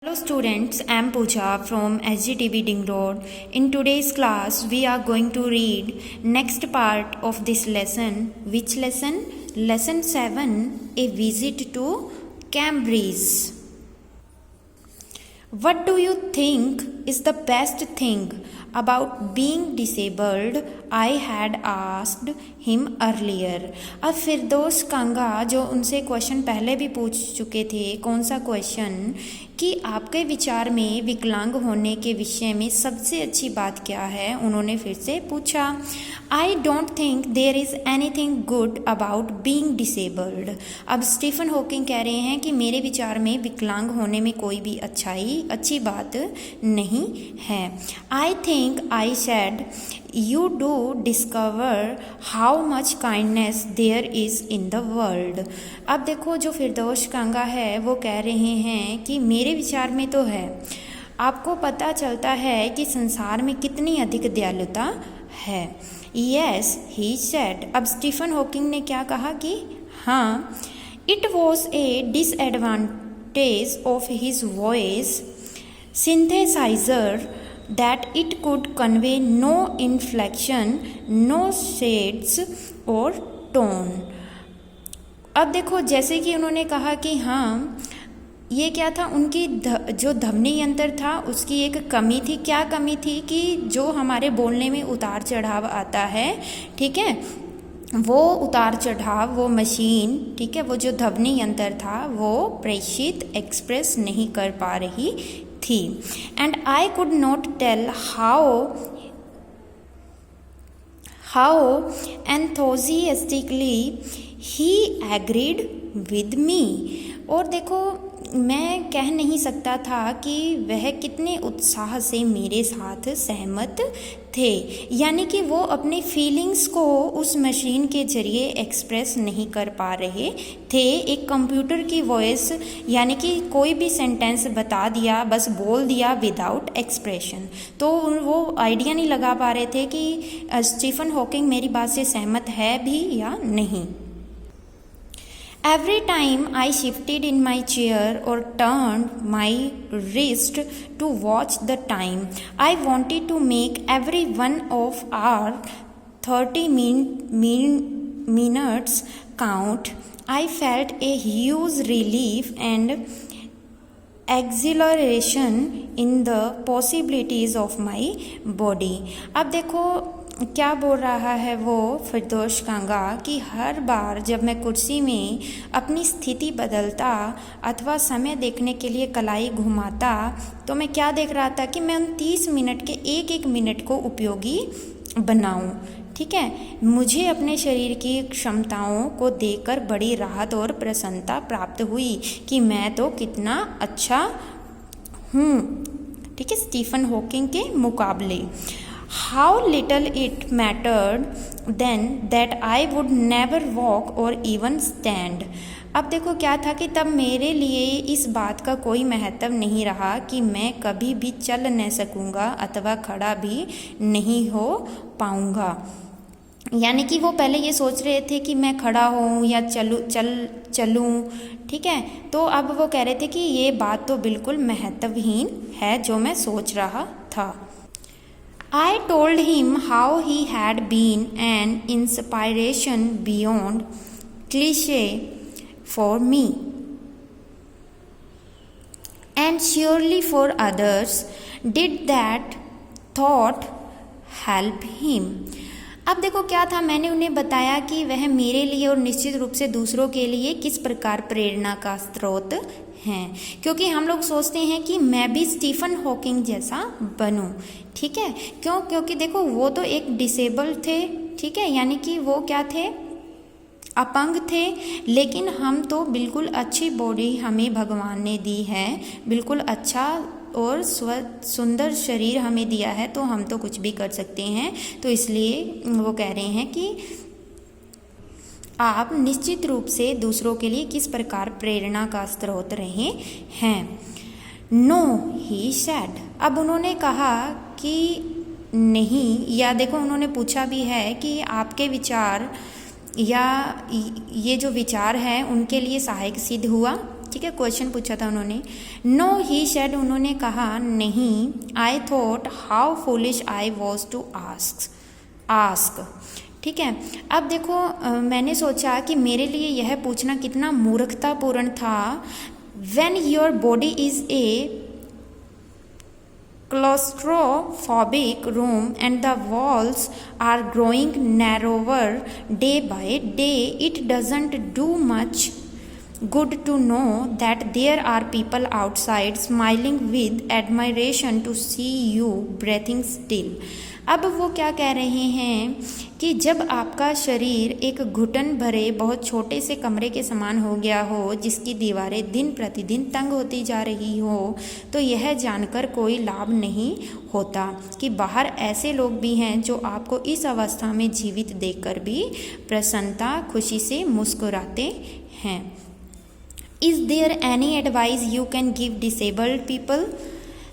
Hello students, I am Pooja from SGTB Ding Road. In today's class, we are going to read next part of this lesson. Which lesson? Lesson 7, A Visit to Cambridge. What do you think is the best thing about being disabled? I had asked him earlier. अब फिरदौस कांगा जो उनसे question पहले भी पूछ चुके थे, कौन सा क्वेश्चन, कि आपके विचार में विकलांग होने के विषय में सबसे अच्छी बात क्या है, उन्होंने फिर से पूछा. I don't think there is anything good about being disabled. अब स्टीफन हॉकिंग कह रहे हैं कि मेरे विचार में विकलांग होने में कोई भी अच्छी बात नहीं है. I think I said you do discover how much kindness there is in the world. अब देखो जो फिरदौस कांगा है वो कह रहे हैं कि मेरे विचार में तो है, आपको पता चलता है कि संसार में कितनी अधिक दयालुता है. Yes, he said. अब स्टीफन हॉकिंग ने क्या कहा कि हाँ. It was a disadvantage of his voice synthesizer that it could convey no inflection, no shades और tone. अब देखो जैसे कि उन्होंने कहा कि हाँ, ये क्या था, उनकी जो ध्वनि यंत्र था उसकी एक कमी थी. क्या कमी थी? कि जो हमारे बोलने में उतार चढ़ाव आता है, ठीक है, वो उतार चढ़ाव, वो मशीन, ठीक है, वो जो ध्वनि यंत्र था वो प्रेषित एक्सप्रेस नहीं कर पा रही थी. And I could not tell how enthusiastically he agreed with me. और देखो मैं कह नहीं सकता था कि वह कितने उत्साह से मेरे साथ सहमत थे. यानी कि वो अपने फीलिंग्स को उस मशीन के ज़रिए एक्सप्रेस नहीं कर पा रहे थे. एक कंप्यूटर की वॉइस, यानी कि कोई भी सेंटेंस बता दिया, बस बोल दिया विदाउट एक्सप्रेशन, तो वो आइडिया नहीं लगा पा रहे थे कि स्टीफन हॉकिंग मेरी बात से सहमत है भी या नहीं. Every time I shifted in my chair or turned my wrist to watch the time, I wanted to make every one of our 30 minutes count. I felt a huge relief and exhilaration in the possibilities of my body. अब देखो क्या बोल रहा है वो फिरदौस कांगा कि हर बार जब मैं कुर्सी में अपनी स्थिति बदलता अथवा समय देखने के लिए कलाई घुमाता, तो मैं क्या देख रहा था कि मैं उन 30 मिनट के एक मिनट को उपयोगी बनाऊं. ठीक है, मुझे अपने शरीर की क्षमताओं को देखकर बड़ी राहत और प्रसन्नता प्राप्त हुई कि मैं तो कितना अच्छा हूँ, ठीक है, स्टीफन हॉकिंग के मुकाबले. How little it mattered then that I would never walk or even stand. अब देखो क्या था कि तब मेरे लिए इस बात का कोई महत्व नहीं रहा कि मैं कभी भी चल न सकूँगा अथवा खड़ा भी नहीं हो पाऊँगा. यानी कि वो पहले ये सोच रहे थे कि मैं खड़ा हूँ या चलूँ, ठीक है, तो अब वो कह रहे थे कि ये बात तो बिल्कुल महत्वहीन है जो मैं सोच रहा था. I told him how he had been an inspiration beyond cliché for me and surely for others. Did that thought help him? अब देखो क्या था, मैंने उन्हें बताया कि वह मेरे लिए और निश्चित रूप से दूसरों के लिए किस प्रकार प्रेरणा का स्रोत हैं. क्योंकि हम लोग सोचते हैं कि मैं भी स्टीफन हॉकिंग जैसा बनूं, ठीक है, क्योंकि देखो वो तो एक डिसेबल थे, ठीक है, यानी कि वो क्या थे, अपंग थे, लेकिन हम तो बिल्कुल अच्छी बॉडी हमें भगवान ने दी है, बिल्कुल अच्छा और सुंदर शरीर हमें दिया है, तो हम तो कुछ भी कर सकते हैं. तो इसलिए वो कह रहे हैं कि आप निश्चित रूप से दूसरों के लिए किस प्रकार प्रेरणा का स्रोत रहे हैं. No he said. अब उन्होंने कहा कि नहीं, या देखो उन्होंने पूछा भी है कि आपके विचार या ये जो विचार है उनके लिए सहायक सिद्ध हुआ ठीक है, क्वेश्चन पूछा था उन्होंने। नो ही सेड, उन्होंने कहा नहीं। I thought how foolish I was to ask. ठीक है, अब देखो मैंने सोचा कि मेरे लिए यह पूछना कितना मूर्खतापूर्ण था। When your body is a claustrophobic room and the walls are growing narrower day by day, it doesn't do much good to know that there are people outside smiling with admiration to see you breathing still. अब वो क्या कह रहे हैं कि जब आपका शरीर एक घुटन भरे बहुत छोटे से कमरे के समान हो गया हो, जिसकी दीवारें दिन प्रतिदिन तंग होती जा रही हो, तो यह जानकर कोई लाभ नहीं होता कि बाहर ऐसे लोग भी हैं जो आपको इस अवस्था में जीवित देखकर भी प्रसन्नता खुशी से मुस्कुराते हैं। Is there any advice you can give disabled people?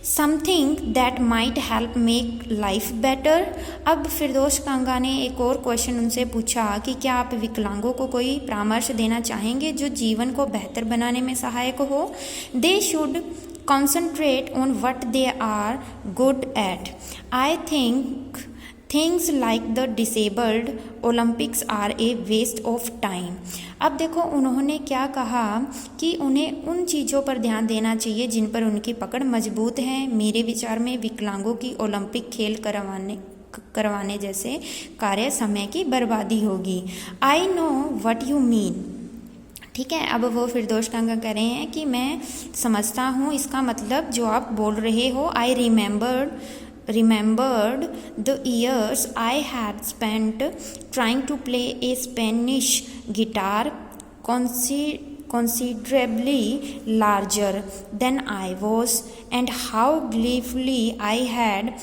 Something that might help make life better? अब फिरदौस कांगा ने एक और क्वेश्चन उनसे पूछा कि क्या आप विकलांगों को कोई परामर्श देना चाहेंगे जो जीवन को बेहतर बनाने में सहायक हो? They should concentrate on what they are good at. I think things like the disabled Olympics are a waste of time. अब देखो उन्होंने क्या कहा कि उन्हें उन चीज़ों पर ध्यान देना चाहिए जिन पर उनकी पकड़ मजबूत है। मेरे विचार में विकलांगों की ओलंपिक खेल करवाने जैसे कार्य समय की बर्बादी होगी। I know what you mean. ठीक है, अब वो फिरदौस कांगा कह रहे हैं कि मैं समझता हूँ इसका मतलब जो आप बोल रहे हो। आई remembered the years I had spent trying to play a Spanish guitar considerably larger than I was, and how gleefully I had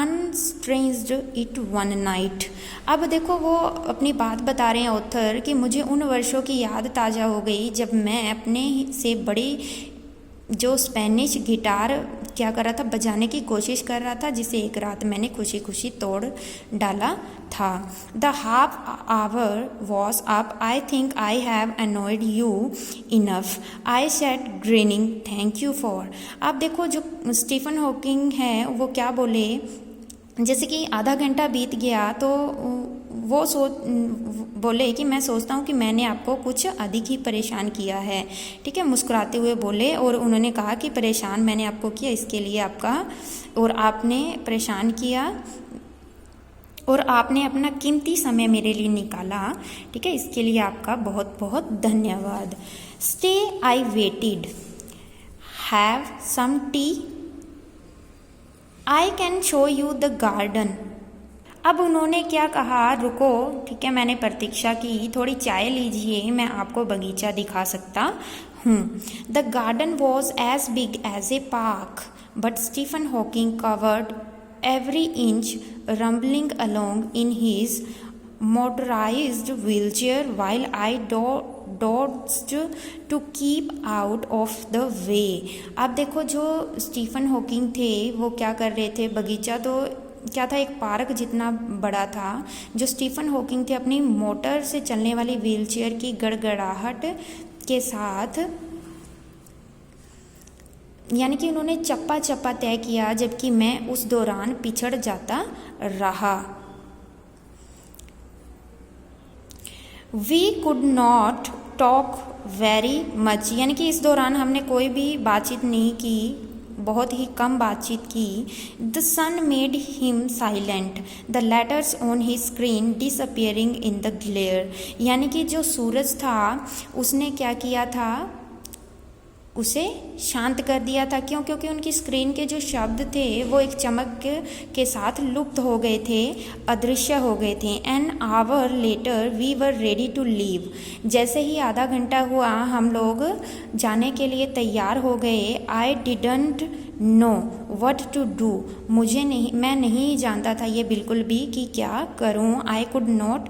unstrings it one night. अब देखो वो अपनी बात बता रहे हैं ऑथर कि मुझे उन वर्षों की याद ताज़ा हो गई जब मैं अपने से बड़ी जो स्पेनिश गिटार क्या कर रहा था, बजाने की कोशिश कर रहा था, जिसे एक रात मैंने खुशी खुशी तोड़ डाला था। The half hour was up. I think I have annoyed you enough, I said grinning, thank you for. अब देखो जो स्टीफन हॉकिंग है वो क्या बोले, जैसे कि आधा घंटा बीत गया तो वो बोले कि मैं सोचता हूँ कि मैंने आपको कुछ अधिक ही परेशान किया है। ठीक है, मुस्कुराते हुए बोले और उन्होंने कहा कि परेशान मैंने आपको किया, इसके लिए आपका, और आपने परेशान किया और आपने अपना कीमती समय मेरे लिए निकाला। ठीक है, इसके लिए आपका बहुत बहुत धन्यवाद। Stay, I waited, have some tea, I can show you the garden. अब उन्होंने क्या कहा, रुको, ठीक है, मैंने प्रतीक्षा की, थोड़ी चाय लीजिए, मैं आपको बगीचा दिखा सकता हूँ। The garden was as big as a park, but Stephen Hawking covered every inch, rumbling along in his motorized wheelchair while I dodged to keep out of the way. अब देखो जो स्टीफन हॉकिंग थे वो क्या कर रहे थे, बगीचा तो क्या था, एक पार्क जितना बड़ा था, जो स्टीफन हॉकिंग थे अपनी मोटर से चलने वाली व्हीलचेयर की गड़गड़ाहट के साथ, यानी कि उन्होंने चप्पा चप्पा तय किया, जबकि मैं उस दौरान पिछड़ जाता रहा। We could not talk very much, यानी कि इस दौरान हमने कोई भी बातचीत नहीं की, बहुत ही कम बातचीत की। The sun made him silent, the letters on the screen disappearing in the glare, यानी कि जो सूरज था उसने क्या किया था, उसे शांत कर दिया था। क्यों? क्योंकि उनकी स्क्रीन के जो शब्द थे वो एक चमक के साथ लुप्त हो गए थे, अदृश्य हो गए थे। An hour later we were ready to leave, जैसे ही आधा घंटा हुआ हम लोग जाने के लिए तैयार हो गए। I didn't know what to do, मैं नहीं जानता था ये बिल्कुल भी कि क्या करूं। आई कुड नॉट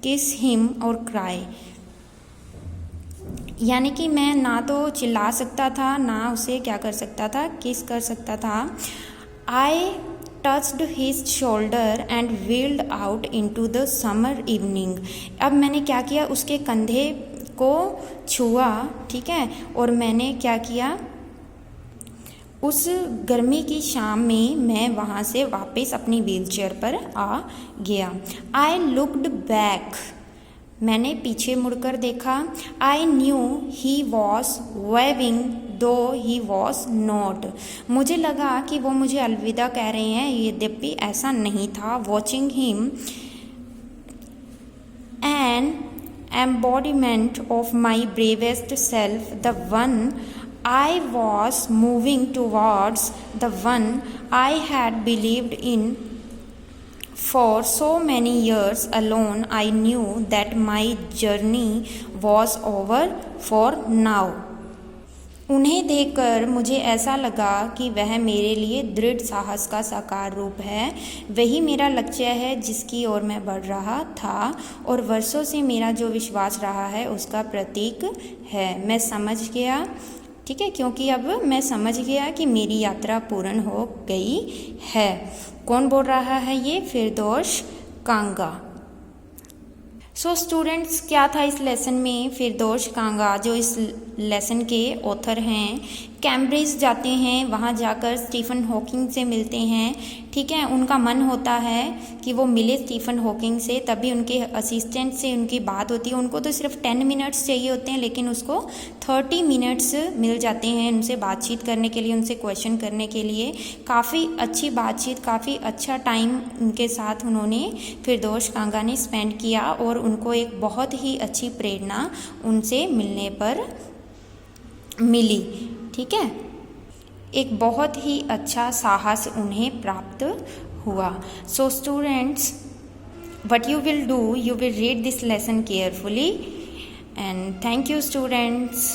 किस हिम और क्राई, यानी कि मैं ना तो चिल्ला सकता था ना उसे क्या कर सकता था, किस कर सकता था। आई touched his shoulder and wheeled out into the summer evening, अब मैंने क्या किया, उसके कंधे को छुआ, ठीक है, और मैंने क्या किया, उस गर्मी की शाम में मैं वहाँ से वापस अपनी व्हीलचेयर पर आ गया। आई लुक्ड बैक, मैंने पीछे मुड़कर देखा। I knew he was waving though he was not, मुझे लगा कि वो मुझे अलविदा कह रहे हैं, यद्यपि ऐसा नहीं था। Watching him an embodiment of my bravest self, the one I was moving towards, the one I had believed in for so many years alone. I knew that my journey was over for now. उन्हें देखकर मुझे ऐसा लगा कि वह मेरे लिए दृढ़ साहस का साकार रूप है, वही मेरा लक्ष्य है जिसकी ओर मैं बढ़ रहा था और वर्षों से मेरा जो विश्वास रहा है उसका प्रतीक है। मैं समझ गया, ठीक है, क्योंकि अब मैं समझ गया कि मेरी यात्रा पूर्ण हो गई है। कौन बोल रहा है ये? फिरदौश कांगा। सो स्टूडेंट्स, क्या था इस लेसन में? फिरदौश कांगा जो इस लेसन के ऑथर हैं, कैम्ब्रिज जाते हैं, वहाँ जाकर स्टीफन हॉकिंग से मिलते हैं, ठीक है। उनका मन होता है कि वो मिले स्टीफन हॉकिंग से, तभी उनके असिस्टेंट से उनकी बात होती है। उनको तो सिर्फ 10 मिनट्स चाहिए होते हैं, लेकिन उसको 30 मिनट्स मिल जाते हैं उनसे बातचीत करने के लिए, उनसे क्वेश्चन करने के लिए। काफ़ी अच्छी बातचीत, काफ़ी अच्छा टाइम उनके साथ उन्होंने फिरदौश कांगा ने स्पेंड किया और उनको एक बहुत ही अच्छी प्रेरणा उनसे मिलने पर मिली, ठीक है। एक बहुत ही अच्छा साहस उन्हें प्राप्त हुआ। So students, what you will do, you will read this lesson carefully, and thank you students.